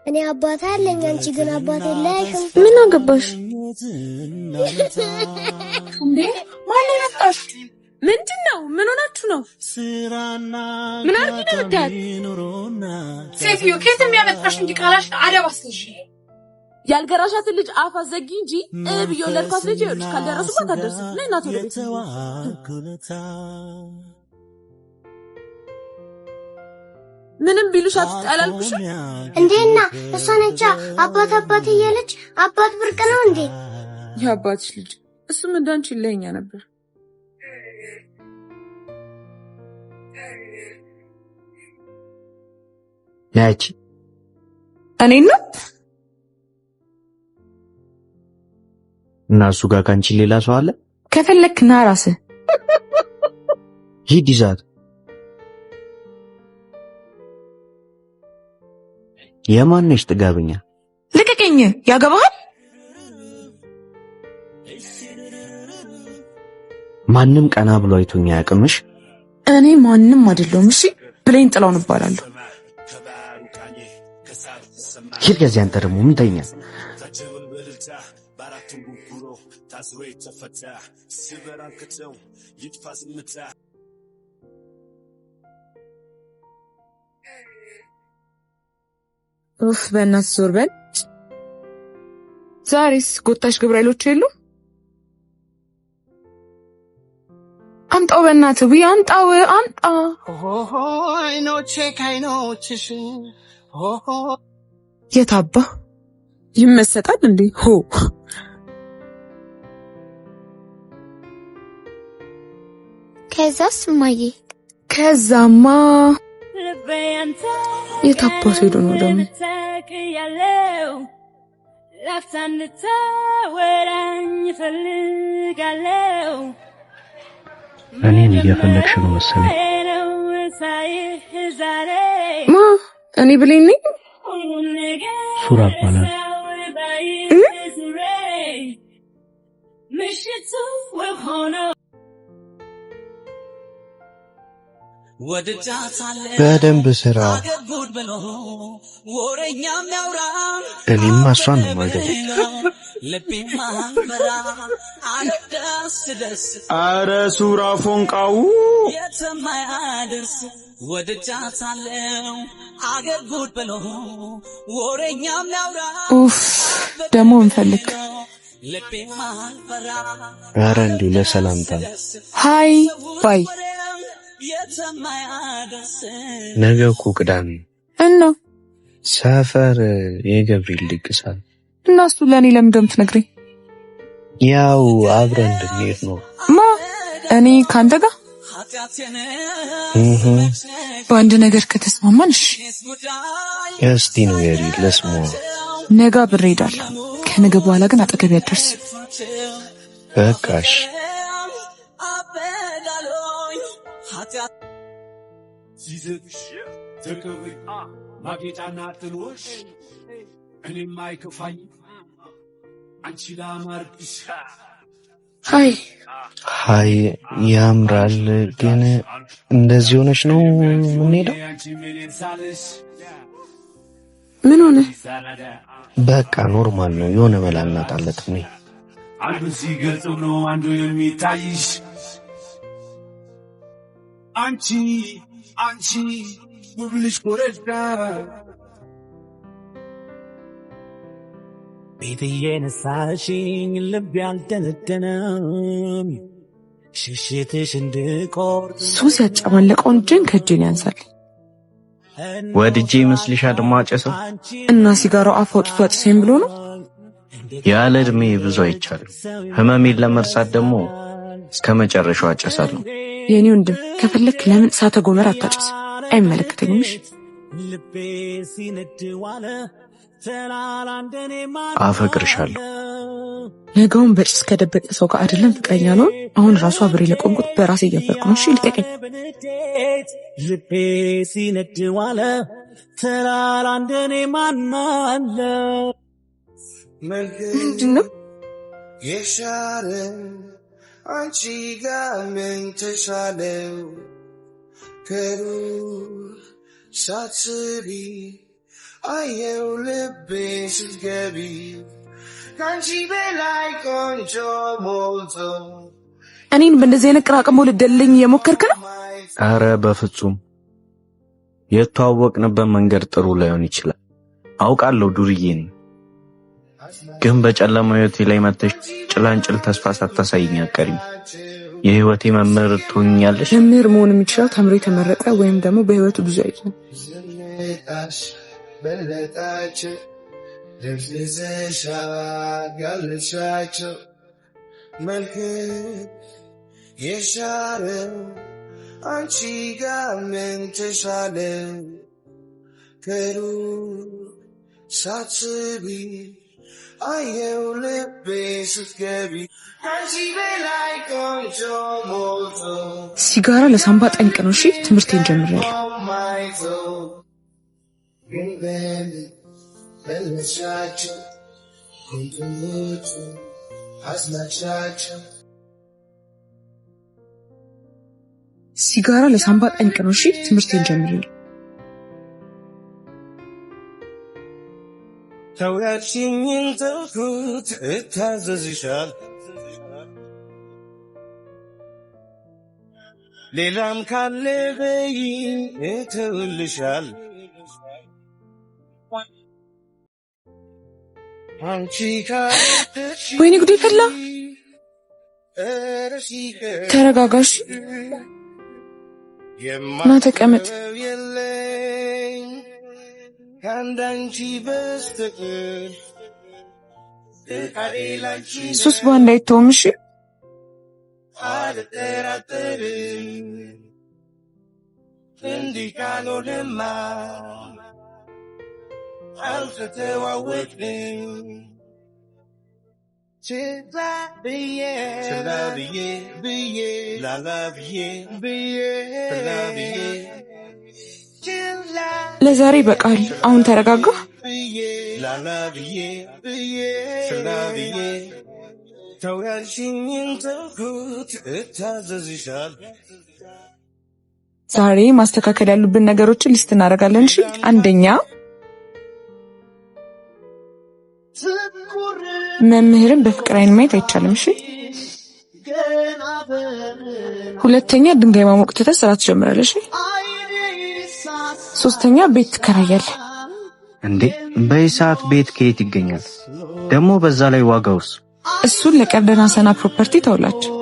እኔ አባት አለኝ አንቺ ግን አባት የለሽም ምን አገባሽ እንዴ ማን ያጣሽ ምንድነው ምን ሆናችሁ ነው ምን አርጊ ነው ታዲያ ሴትዮ ከየትም ያመጣሽ እንዲቃላሽ አደባስሽ ያልገራሻት ልጅ አፋ ዘጊ እንጂ እብዮ ለርኳት ልጅ ይልሽ ካልደረሱባት አደርስ ለና ተወለደ ምንም ቢሉሽ አትጣላልኩሽ እንዴና እሷነቻ አባት እያለች አባት ብርቅ ነው እንዴ ያባትሽ ልጅ እሱም እንዳንቺ ለኛ ነበር ያቺ እኔና እናሱ ጋር ካንቺ ሌላ ሰው አለ ከፈለክና ራስህ ሂድ ይዛት የማንሽ ጥጋብኛ ልቀቀኝ ያገባሃል ማንንም ቀና ብሎ አይቶኛ ያቅምሽ እኔ ማንንም አይደለም እሺ ብሌን ጥላው እንባላለሁ ይልገዝ ያንተ ደግሞ ምን ተኛ ኡፍ በእናትህ ዞር በል ዛሬስ ጎታሽ ገብርኤሎች የሉ አምጣው በእናትህ ወይ አምጣው አምጣ አይኖቼ ካይኖችሽ የታባ ይመሰጣል እንዴ ሆ ከዛስ ማዬ ከዛማ የታባቱ ሄዶ ነው ደግሞ ላፍታንታ ወራኝ ፈልጋለው እኔን እየፈለግሽ ነው መሰለኝ ማ እኔ ብሌን ነኝ ሱራ ባላል ምሽቱ ወሆኖ በደንብ ስራ እኔም እሷን ነው ማለት አረ ሱራ ፎንቃው ኡፍ ደሞ እንፈልግ አረ እንዴ ለሰላምታ ሃይ ባይ ነገ እኮ ቅዳሜ እና ሰፈር የገብርኤል ድግሳል እና እሱ ለኔ ለምን እንደምትነግረኝ ያው አብረን እንድንሄድ ነው ማ እኔ ካንተ ጋር በአንድ ነገር ከተስማማን እሺ እስቲ ነው ያሪ ለስሙ ነገ ብር ሄዳለሁ ከነገ በኋላ ግን አጠገብ ያደርስ በቃሽ ሲዘሽ ተከብራ ማጌጫና ጥሎሽ እኔም አይከፋኝ አንቺ ላማርክሽ ሃይ ያምራል ግን እንደዚህ ሆነሽ ነው የምንሄደው ምን ሆነ በቃ ኖርማል ነው የሆነ መላናጣለት ነው አንዱ ሲገልጽ ነው አንዱ የሚታይሽ አንቺ ውብልሽ ኮረዳ ቤትዬ ነሳሽኝ ልብ ያልደነደነም ሽሽትሽ እንድቆርጥ ሱስ ያጨማለቀውን እጄን ከእጄን ያንሳል ወድጄ ይመስልሻል ማጨሰው እና ሲጋራው አፍ አውጥቶ አጭሰኝ ብሎ ነው ያለ እድሜ ብዙ አይቻልም ህመሜን ለመርሳት ደግሞ እስከ መጨረሻው አጨሳለሁ የኔ ወንድም ከፈለክ ለምን ሳተ ጎመራ አታጭስ አይመለከተኝምሽ አፈቅርሻለሁ ነገውን በጭስ ከደበቀ ሰው ጋር አይደለም ፍቅረኛ ነው አሁን ራሱ አብሬ ለቆምኩት በራሴ እያፈርኩ ነው እሺ ልቀቀኝ ልቤ ሲነድ ዋለ ተላላ እንደኔ ማናለ ምንድነው የሻረ አንቺ ጋር ምን ተሻለው ከሩ ሳትሪ አየው ልቤሽ ስትገቢ ካንቺ በላይ ቆንጆ ሞልቶ እኔን በእንደዚህ አይነት ቅራቅሞ ልደልኝ የሞከርክ ነው? አረ በፍጹም የተዋወቅንበት መንገድ ጥሩ ላይሆን ይችላል አውቃለሁ ዱርዬ ነኝ ግን በጨለማው ህይወቴ ላይ መጥተሽ ጭላንጭል ተስፋ ሳታሳይኝ አትቀሪም የህይወቴ መምህር ትሆኛለሽ መምህር መሆን የሚችለው ተምሮ የተመረቀ ወይም ደግሞ በህይወቱ ብዙ አይደለም በለጣቸው ለፍዘሻ ጋልሻቸው መልክ የሻረ አንቺ ጋር ምን ተሻለ ከሩ ሳትቢ አየው ልቤ ስትገቢ አንቺ በላይ ቆንጆ ሞልቶ ሲጋራ ለሳምባ ጠንቅ ነው እሺ ትምህርቴን ጀምሬያለሁ ግን በለሻቸው ኩንቱሞቹ አስናቻቸው ሲጋራ ለሳምባ ጠንቅ ነው እሺ ትምህርቴን ጀምሬያለሁ ተውያችኝን ተውኩት እታዘዝሻል ሌላም ካለ በይኝ እተውልሻል ወይኔ ጉዴ ፈላ ተረጋጋሽ ና ተቀመጥ ሱስ በአንድ አይተውም እሺ እንዲህ ካልሆነማ አልተተዋወቅንም ችላ ብዬ ላላ ብዬ ለዛሬ በቃል አሁን ተረጋጋ ላላ ብዬ ተውያልሽኝን ተውኩት እታዘዝሻል ዛሬ ማስተካከል ያሉብን ነገሮችን ሊስት እናደርጋለን እሺ አንደኛ መምህርን በፍቅር አይን ማየት አይቻልም እሺ ሁለተኛ ድንጋይ ማሞቅ ትተህ ስራ ትጀምራለሽ እሺ ሶስተኛ ቤት ትከራያለህ እንዴ በይሳት ቤት ከየት ይገኛል ደግሞ በዛ ላይ ዋጋውስ እሱን ለቀርደና ሰና ፕሮፐርቲ ተውላችሁ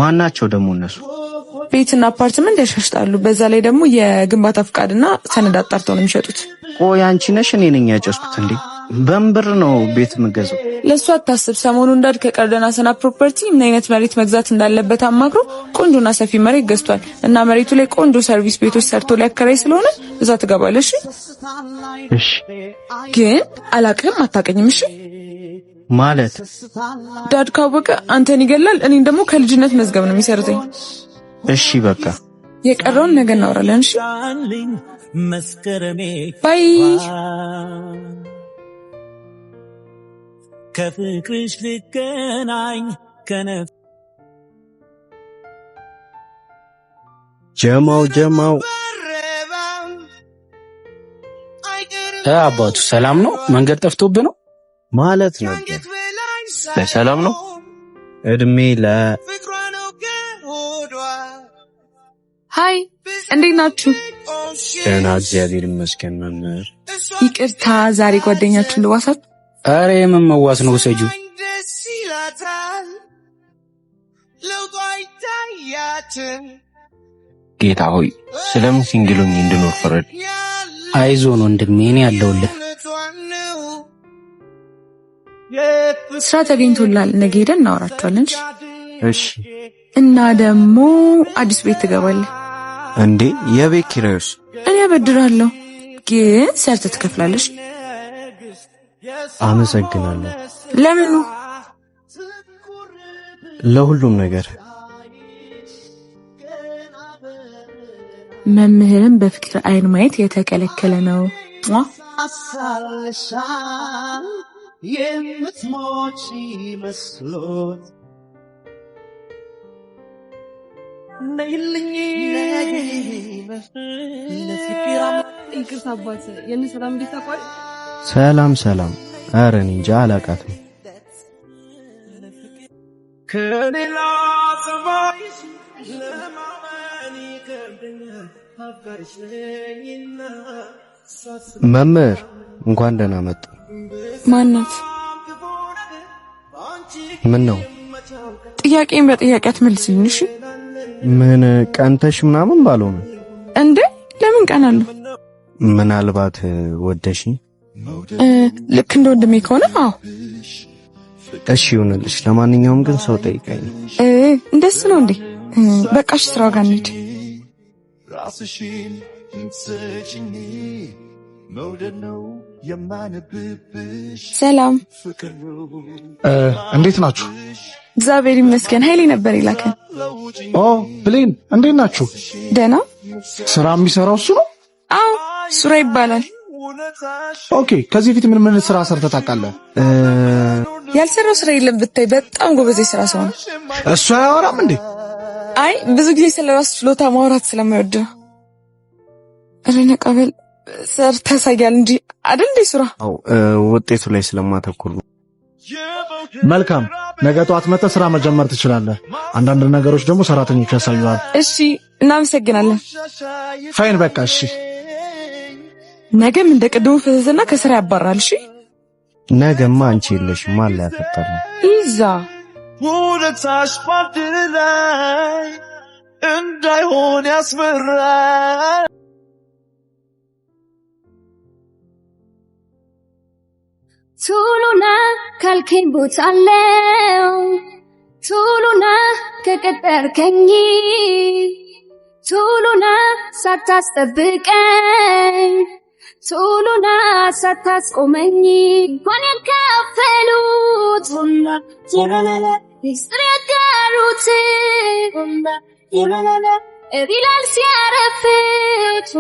ማናቸው ደግሞ እነሱ ቤትና አፓርትመንት ያሻሽጣሉ በዛ ላይ ደግሞ የግንባታ ፍቃድና ሰነድ አጣርተው ነው የሚሸጡት ቆይ አንቺ ነሽ እኔ ነኝ ያጨስኩት እንዴ በእምብር ነው ቤት የምገዛው ለሱ አታስብ ሰሞኑን እንዳድ ከቀርደና ሰና ፕሮፐርቲ ምን አይነት መሬት መግዛት እንዳለበት አማክሮ ቆንጆና ሰፊ መሬት ገዝቷል እና መሬቱ ላይ ቆንጆ ሰርቪስ ቤቶች ሰርቶ ሊያከራይ ስለሆነ እዛ ትገባለሽ እሺ ግን አላቅም አታቀኝም እሺ ማለት ዳድ ካወቀ አንተን ይገላል እኔን ደግሞ ከልጅነት መዝገብ ነው የሚሰርዘኝ እሺ በቃ የቀረውን ነገ እናወራለን እሺ ባይ ከፍቅርሽ ልገናኝ ከነፍ ጀማው አባቱ ሰላም ነው መንገድ ጠፍቶብህ ነው ማለት ነው በሰላም ነው እድሜ ለ ሃይ እንዴት ናችሁ ደህና እግዚአብሔር ይመስገን መምህር ይቅርታ ዛሬ ጓደኛችሁን ልዋሳት አረ የመመዋስ ነው ሰጁ ጌታ ሆይ ስለምን ሲንግሉኝ እንድኖር ፈረድ አይዞን ወንድሜ እኔ ያለውልህ ስራ ተገኝቶላል ነገ ሄደን እናወራቸዋለን እሺ እና ደግሞ አዲስ ቤት ትገባለህ እንዴ የቤት ኪራዩስ እኔ አበድራለሁ ግን ሰርተህ ትከፍላለሽ አመሰግናለሁ ለምኑ ለሁሉም ነገር መምህርን በፍቅር አይን ማየት የተከለከለ ነው አሳልሻ የምትሞቺ መስሎት ነይልኝ ለፍቅር ይቅርታ አባት የኔ ሰላም እንዴት ታቋል? ሰላም ኧረ እኔ እንጃ አላውቃትም። ከሌላ ሰማይ ለማመን ይከብደኛል አፍቃሪሽ ነኝና መምህር እንኳን ደህና መጡ። ማናት? ምን ነው ጥያቄን በጥያቄ አትመልስልኝ እሺ? ምን ቀንተሽ ምናምን ባልሆነ እንዴ ለምን ቀናለሁ? ምናልባት ወደሽኝ ልክ እንደ ወንድሜ ከሆነ አዎ እሺ ይሁንልሽ። ለማንኛውም ግን ሰው ጠይቀኝ። እንደሱ ነው እንዴ? በቃ እሺ ስራው ጋር እንሂድ። ራስሽን እንሰጪኝ መውደድ ነው የማነብብሽ ሰላም ፍቅር ነው። እንዴት ናችሁ? እግዚአብሔር ይመስገን። ኃይሌ ነበር ይላከን። ብሌን እንዴት ናችሁ? ደህና። ስራ የሚሰራው እሱ ነው? አዎ ሱራ ይባላል። ኦኬ ከዚህ ፊት ምን ስራ ሰርተህ ታውቃለህ? ያልሰራው ስራ የለም ብታይ፣ በጣም ጎበዝ የስራ ሰው ነው። እሱ አያወራም እንዴ? አይ ብዙ ጊዜ ስለራሱ ችሎታ ማውራት ስለማይወድ ነው። እረነ ቀበል ሰርተህ ታሳያለህ እንጂ አይደል እንዴ ሱራ? አዎ ውጤቱ ላይ ስለማተኩር ነው። መልካም ነገ ጠዋት መጥተህ ስራ መጀመር ትችላለህ። አንዳንድ ነገሮች ደግሞ ሰራተኞች ያሳዩሃል። እሺ እናመሰግናለን። ፋይን በቃ እሺ። ነገም እንደ ቅድሙ ፈዘዘና ከስራ ያባራል። እሺ ነገማ አንቺ የለሽም ማን ላይ ያፈጣል? ይዛ ውለታሽ ባድር ላይ እንዳይሆን ያስፈራል። ቱሉና ካልከኝ ቦታለው ቱሉና ከቀጠርከኝ ቱሉና ሳታስጠብቀኝ ቱሉና ሳታስቆመኝ እንኳን ያካፈሉት ሚስጥር ያጋሩት እቢላል ሲያረፍት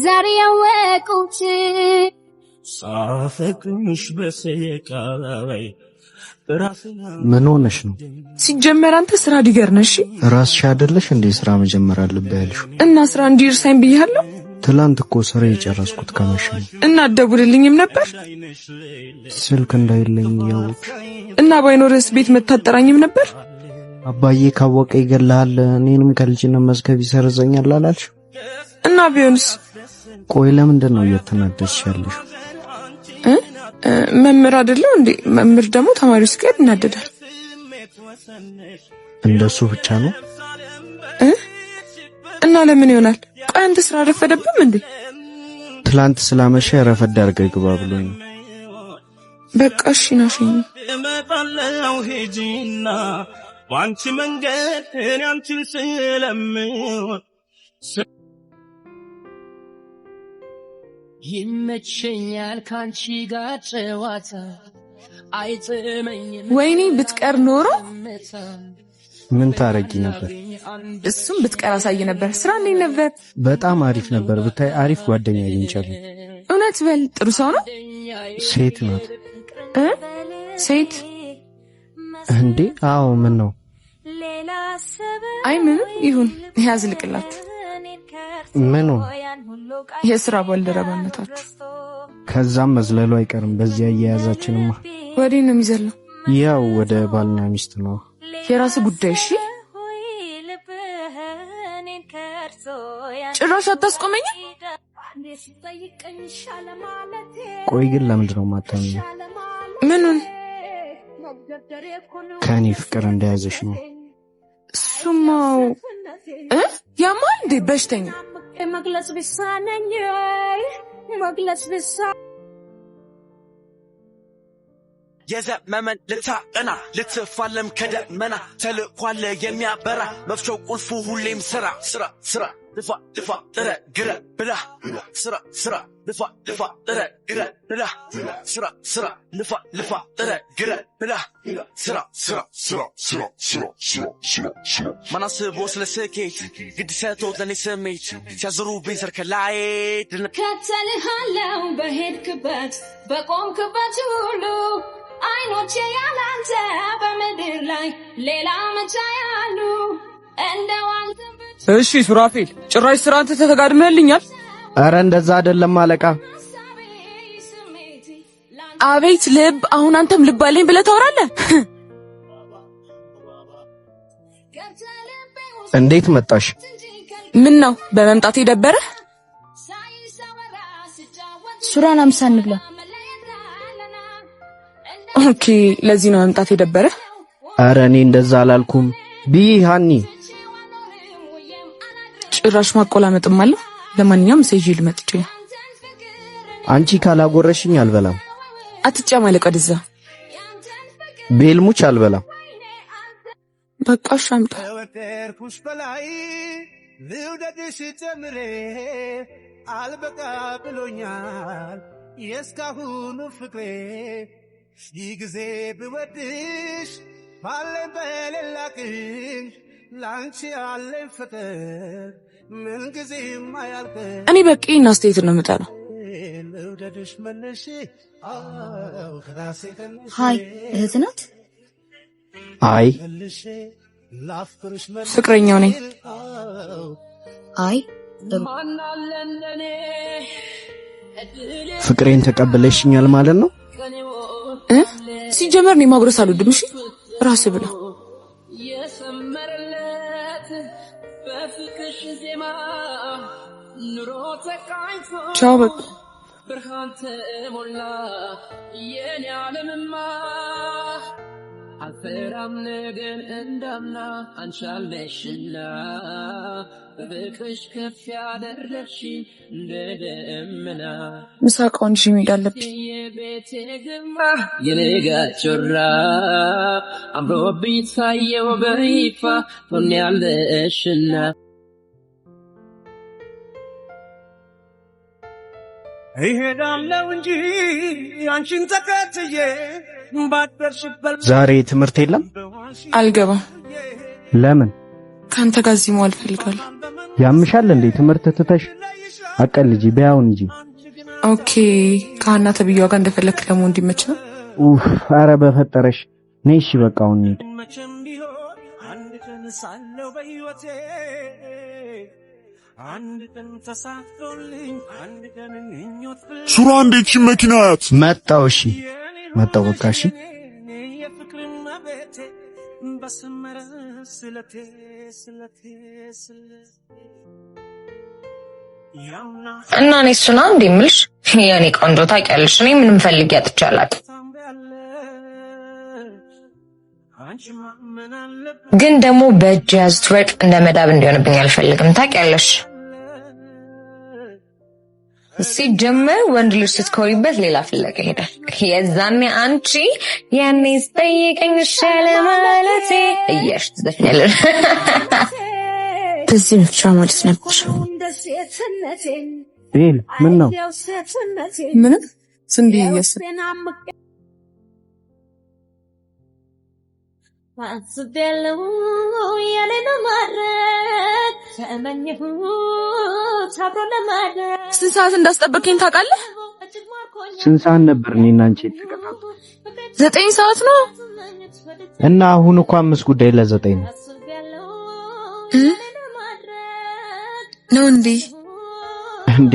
ዛሬ ያወቁት ሳፈቅርሽ በሰየቃላይ ምን ሆነሽ ነው? ሲጀመር አንተ ስራ ዲገር ነሽ። ራስሽ አይደለሽ እንዴ ስራ መጀመር አለብህ ያልሽው? እና ስራ እንዲርሳኝ ብያለሁ። ትላንት እኮ ስራ የጨረስኩት ከመሸ ነው። እና አትደውልልኝም ነበር? ስልክ እንዳይለኝ ያውቅ እና ባይኖርስ ቤት መታጠራኝም ነበር? አባዬ ካወቀ ይገላል፣ እኔንም ከልጅነት መዝገብ ይሰርዘኛል አላልሽ? እና ቢሆንስ? ቆይ ለምንድን ነው እየተናደድሽ ያለሽ? መምህር አይደለም እንዴ? መምህር ደግሞ ተማሪዎች ጋር ይናደዳል። እንደሱ ብቻ ነው? እና ለምን ይሆናል? ቆይ አንተ ስራ ረፈደብም እንዴ? ትላንት ስላመሸ ረፈድ አድርገህ ግባ ብሎኝ ነው። በቃ እሺ ናሽኝ እመጣለሁ ሄጂና ባንቺ መንገድ እኔ አንቺን ስለምወድ ይመቸኛል ካንቺ ጋር ጨዋታ አይጥመኝም። ወይኔ ብትቀር ኖሮ ምን ታረጊ ነበር? እሱም ብትቀር አሳይ ነበር። ስራ እንዴት ነበር? በጣም አሪፍ ነበር። ብታይ አሪፍ ጓደኛ አግኝቻለሁ። እውነት በል ጥሩ ሰው ነው? ሴት ናት። ሴት እንዴ? አዎ ምን ነው? አይ ምንም ይሁን። ያዝልቅላት። ምኑ? የስራ ባልደረባነታችሁ ከዛም መዝለሉ አይቀርም። በዚያ እየያዛችንማ ወዴት ነው የሚዘለው? ያው ወደ ባልና ሚስት ነው። የራስ ጉዳይ። እሺ ጭራሽ አታስቆመኝ። ቆይ ግን ለምንድን ነው የማታምኚው? ምኑን? ከኔ ፍቅር እንደያዘሽ ነው። እሱማው ያማል እንዴ? በሽተኛ መግለጽ ቢሳነኝ መግለጽ ቢሳ የዘመመን ልታቀና ልትፋለም ከደመና ተልኳለ የሚያበራ መፍቻው ቁልፉ ሁሌም ስራ ስራ ስራ ልፋ ልፋ ጥረ ግረ ብላ ስራ ስራ ልፋ ልፋ ጥረ ግረ ብላ ስራ ስራ ልፋ ልፋ ጥረ ግረ ብላ ስራ ስራ ስራ ስራ ስራ ስራ ስራ ማናስቦ ስለ ስኬት ግድ ሰጥቶት ለኔ ስሜት ሲያዝሩብኝ ሰርከላይ ከተልሃለው በሄድክበት በቆምክበት ሁሉ አይኖቼ ያላንተ በምድር ላይ ሌላ መቻ ያሉ እንደዋንተ። እሺ ሱራፌል ጭራሽ ስራንተ ተጋድመህልኛል። አረ እንደዛ አይደለም አለቃ። አቤት ልብ፣ አሁን አንተም ልብ አለኝ ብለህ ታወራለህ? እንዴት መጣሽ? ምን ነው በመምጣት የደበረ? ሱራን አምሳን ብላ። ኦኬ ለዚህ ነው መምጣት የደበረ? አረ እኔ እንደዛ አላልኩም። ቢሃኒ ጭራሽ ማቆላመጥም አለ። ለማንኛውም ሴጂ ልመጥቼ። አንቺ ካላጎረሽኝ አልበላም። አትጨማለቅ ወደዛ። ቤልሙች አልበላም። በቃ ሻምጣ። ከወደድኩሽ በላይ ልውደድሽ ጨምሬ አልበቃ ብሎኛል የእስካሁኑ ፍቅሬ ሺህ ጊዜ ብወድሽ ባለኝ በሌላቅሽ ላንቺ ያለኝ ፍቅር ምን ጊዜም አያልቅም። እኔ በቂ እናስተያየት ነው የምጠራው። ልውደድሽ መልሼ ሃይ እህት ናት? አይ ፍቅረኛው ነኝ። አይ ፍቅሬን ተቀበለሽኛል ማለት ነው? ሲጀመር እኔ ማጉረስ አልወድም። እሺ ራስ ብላ። ቻው በቃ። አልፈራም ነገን እንዳምና አንሻለሽና በፍቅርሽ ከፍ ያደረግሽ እንደ ደመና ምሳቃውን እሺ መሄድ አለብኝ። የቤቴ ግርማ የንጋት ጮራ አምሮብኝ ታየው በይፋ ሆኛለሽና እሄዳለሁ እንጂ አንቺን ተከትዬ ዛሬ ትምህርት የለም? አልገባም። ለምን? ካንተ ጋር እዚህ መዋል ፈልጋለሁ። ያምሻል እንዴ? ትምህርት ትተሽ አቀልጂ በያውን እንጂ። ኦኬ ከሀና ተብዬዋ ጋር እንደፈለክ ለመሆን እንዲመች ነው። ኡፍ አረ በፈጠረሽ ነይ። እሺ በቃ አሁን እንሂድ። ሱራ እንዴት መኪናት መጣው? እሺ መጣው በቃ። እሺ እና እኔ እሱና እንዴ የምልሽ የኔ ቆንጆ ታውቂያለሽ፣ እኔ ምንም ፈልጌ አጥቻለሁ። ግን ደግሞ በእጅ ያዝት ወርቅ እንደ መዳብ እንዲሆንብኝ አልፈልግም። ታውቂያለሽ ሲጀመር ወንድ ልጅ ስትኮሪበት ሌላ ፍለጋ ይሄዳል። የዛኔ አንቺ ያኔ ስጠይቀኝ ሻለ ማለቴ እያልሽ ትዘፍኛለሽ። በዚህ ብቻ ማለት ነበር። ቤል ምን ነው? ምንም ዝም ብዬ እያሰብኩ ስንት ሰዓት እንዳስጠበቀኝ ታውቃለህ? ስንት ሰዓት ነበር እኔና አንቺ የተቀጣጣው? 9 ሰዓት ነው። እና አሁን እኮ 5 ጉዳይ ለ9 ነው ነው እንዴ? እንዴ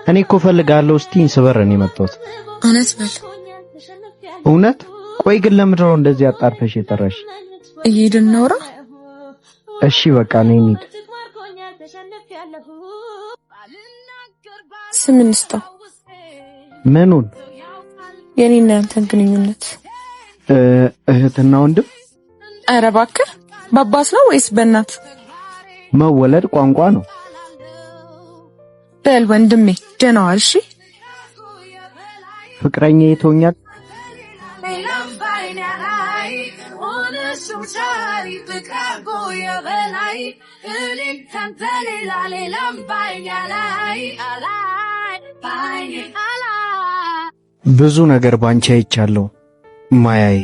እኔ እኮ ፈልጋለሁ እስቲኝ ስበረን የመጣሁት። እውነት በል። እውነት? ቆይ ግን ለምንድን ነው እንደዚህ አጣርፈሽ የጠራሽ? እየሄድን እናውራ። እሺ በቃ ነኝ እንሂድ። ስም እንስጠው። ምኑን? የኔና ያንተን ግንኙነት። እህትና ወንድም? ኧረ እባክህ በአባት ነው ወይስ በእናት? መወለድ ቋንቋ ነው። በል ወንድሜ ደህና ዋል። እሺ ፍቅረኛ የቶኛል? ብዙ ነገር ባንቺ አይቻለሁ ማያዬ።